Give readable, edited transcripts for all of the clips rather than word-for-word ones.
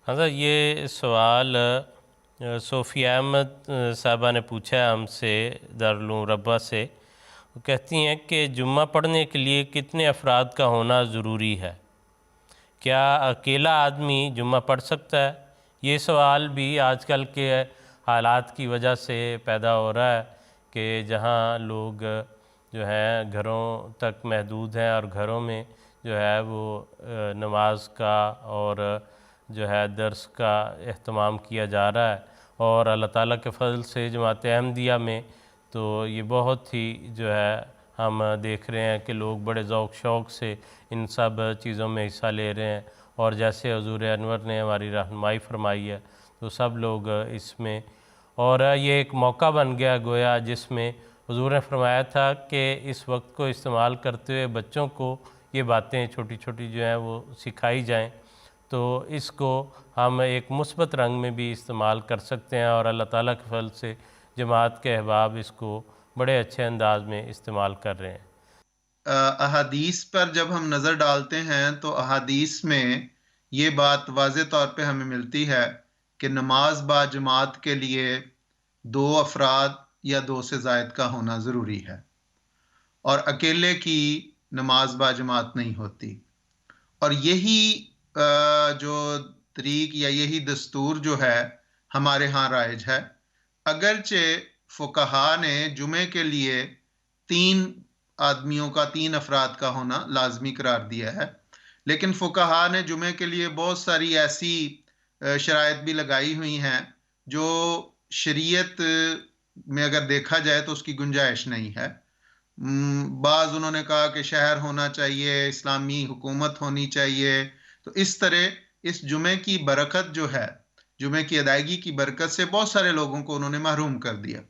حضرت یہ سوال صوفیہ احمد صاحبہ نے پوچھا ہے ہم سے دارالعلوم ربہ سے. وہ کہتی ہیں کہ جمعہ پڑھنے کے لیے کتنے افراد کا ہونا ضروری ہے؟ کیا اکیلا آدمی جمعہ پڑھ سکتا ہے؟ یہ سوال بھی آج کل کے حالات کی وجہ سے پیدا ہو رہا ہے کہ جہاں لوگ جو ہیں گھروں تک محدود ہیں اور گھروں میں جو ہے وہ نماز کا اور جو ہے درس کا اہتمام کیا جا رہا ہے. اور اللہ تعالیٰ کے فضل سے جماعت احمدیہ میں تو یہ بہت ہی جو ہے ہم دیکھ رہے ہیں کہ لوگ بڑے ذوق شوق سے ان سب چیزوں میں حصہ لے رہے ہیں. اور جیسے حضور انور نے ہماری رہنمائی فرمائی ہے تو سب لوگ اس میں، اور یہ ایک موقع بن گیا گویا جس میں حضور نے فرمایا تھا کہ اس وقت کو استعمال کرتے ہوئے بچوں کو یہ باتیں چھوٹی چھوٹی جو ہیں وہ سکھائی جائیں. تو اس کو ہم ایک مثبت رنگ میں بھی استعمال کر سکتے ہیں اور اللہ تعالیٰ کے فضل سے جماعت کے احباب اس کو بڑے اچھے انداز میں استعمال کر رہے ہیں. احادیث پر جب ہم نظر ڈالتے ہیں تو احادیث میں یہ بات واضح طور پہ ہمیں ملتی ہے کہ نماز با جماعت کے لیے 2 افراد یا 2 سے زائد کا ہونا ضروری ہے، اور اکیلے کی نماز با جماعت نہیں ہوتی. اور یہی جو طریق یا یہی دستور جو ہے ہمارے ہاں رائج ہے. اگرچہ فقہا نے جمعے کے لیے 3 آدمیوں کا 3 افراد کا ہونا لازمی قرار دیا ہے، لیکن فقہا نے جمعے کے لیے بہت ساری ایسی شرائط بھی لگائی ہوئی ہیں جو شریعت میں اگر دیکھا جائے تو اس کی گنجائش نہیں ہے. بعض انہوں نے کہا کہ شہر ہونا چاہیے، اسلامی حکومت ہونی چاہیے. تو اس طرح اس جمعے کی برکت جو ہے، جمعے کی ادائیگی کی برکت سے بہت سارے لوگوں کو انہوں نے محروم کر دیا.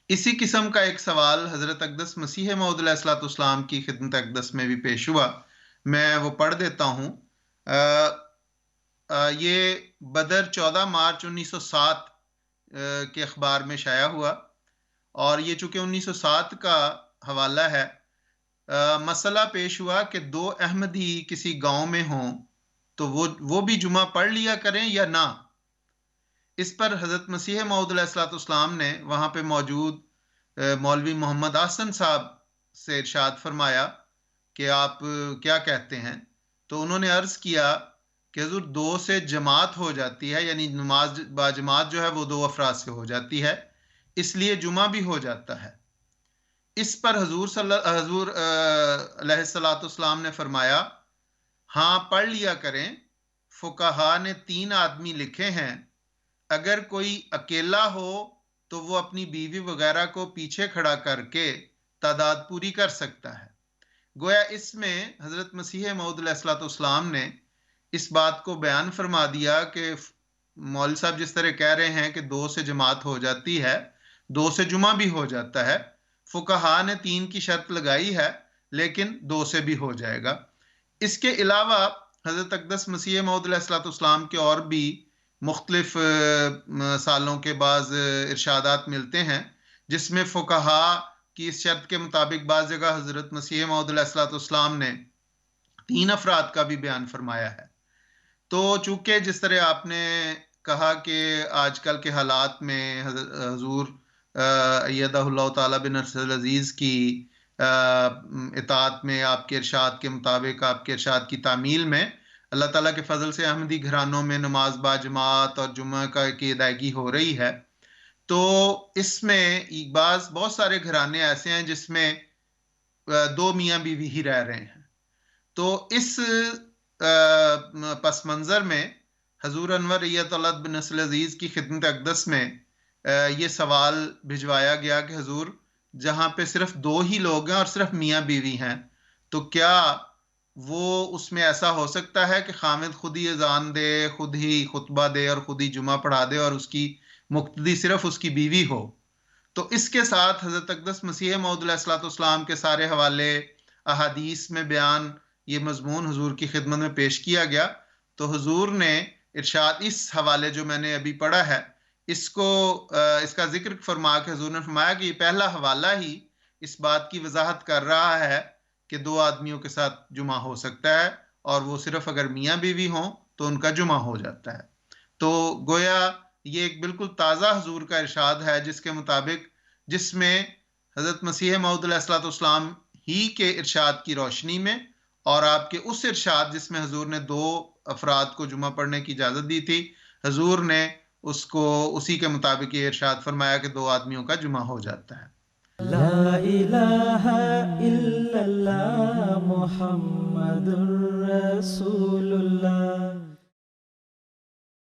اسی قسم کا ایک سوال حضرت اقدس مسیح موعود علیہ الصلوۃ والسلام کی خدمت اقدس میں بھی پیش ہوا. میں وہ پڑھ دیتا ہوں. یہ بدر 14 مارچ 1907 کے اخبار میں شائع ہوا، اور یہ چونکہ 1907 کا حوالہ ہے. مسئلہ پیش ہوا کہ 2 احمدی کسی گاؤں میں ہوں تو وہ بھی جمعہ پڑھ لیا کریں یا نہ. اس پر حضرت مسیح موعود علیہ الصلوۃ والسلام نے وہاں پہ موجود مولوی محمد احسن صاحب سے ارشاد فرمایا کہ آپ کیا کہتے ہیں؟ تو انہوں نے عرض کیا کہ حضور 2 سے جماعت ہو جاتی ہے، یعنی نماز با جماعت جو ہے وہ 2 افراد سے ہو جاتی ہے، اس لیے جمعہ بھی ہو جاتا ہے. اس پر حضور علیہ الصلوۃ والسلام نے فرمایا ہاں پڑھ لیا کریں، فقہا نے 3 آدمی لکھے ہیں، اگر کوئی اکیلا ہو تو وہ اپنی بیوی وغیرہ کو پیچھے کھڑا کر کے تعداد پوری کر سکتا ہے. گویا اس میں حضرت مسیح موعود علیہ الصلوۃ والسلام نے اس بات کو بیان فرما دیا کہ مولوی صاحب جس طرح کہہ رہے ہیں کہ 2 سے جماعت ہو جاتی ہے، 2 سے جمعہ بھی ہو جاتا ہے. فقہا نے 3 کی شرط لگائی ہے لیکن 2 سے بھی ہو جائے گا. اس کے علاوہ حضرت اقدس مسیح موعود علیہ الصلوۃ والسلام کے اور بھی مختلف سالوں کے بعض ارشادات ملتے ہیں جس میں فقہا کی اس شرط کے مطابق بعض جگہ حضرت مسیح موعود علیہ الصلوۃ والسلام نے 3 افراد کا بھی بیان فرمایا ہے. تو چونکہ جس طرح آپ نے کہا کہ آج کل کے حالات میں حضور ایدہ اللہ تعالیٰ بنصرہ العزیز کی اطاعت میں، آپ کے ارشاد کے مطابق، آپ کے ارشاد کی تعمیل میں اللہ تعالیٰ کے فضل سے احمدی گھرانوں میں نماز با جماعت اور جمعہ کی ادائیگی ہو رہی ہے. تو اس میں بہت سارے گھرانے ایسے ہیں جس میں 2 میاں بیوی ہی رہ رہے ہیں. تو اس پس منظر میں حضور انور ایت اللہ بنصرہ العزیز کی خدمت اقدس میں یہ سوال بھجوایا گیا کہ حضور جہاں پہ صرف 2 ہی لوگ ہیں اور صرف میاں بیوی ہیں، تو کیا وہ اس میں ایسا ہو سکتا ہے کہ خامد خود ہی اذان دے، خود ہی خطبہ دے اور خود ہی جمعہ پڑھا دے اور اس کی مقتدی صرف اس کی بیوی ہو؟ تو اس کے ساتھ حضرت اقدس مسیح موعود علیہ الصلوۃ والسلام کے سارے حوالے احادیث میں بیان یہ مضمون حضور کی خدمت میں پیش کیا گیا. تو حضور نے ارشاد اس حوالے جو میں نے ابھی پڑھا ہے اس کا ذکر فرما کے حضور نے فرمایا کہ یہ پہلا حوالہ ہی اس بات کی وضاحت کر رہا ہے کہ 2 آدمیوں کے ساتھ جمعہ ہو سکتا ہے، اور وہ صرف اگر میاں بیوی ہوں تو ان کا جمعہ ہو جاتا ہے۔ تو گویا یہ ایک بالکل تازہ حضور کا ارشاد ہے جس کے مطابق، جس میں حضرت مسیح موعود علیہ الصلوۃ والسلام ہی کے ارشاد کی روشنی میں اور آپ کے اس ارشاد جس میں حضور نے 2 افراد کو جمعہ پڑھنے کی اجازت دی تھی، حضور نے اسی کے مطابق یہ ارشاد فرمایا کہ 2 آدمیوں کا جمعہ ہو جاتا ہے۔ لا الہ الا اللہ محمد الرسول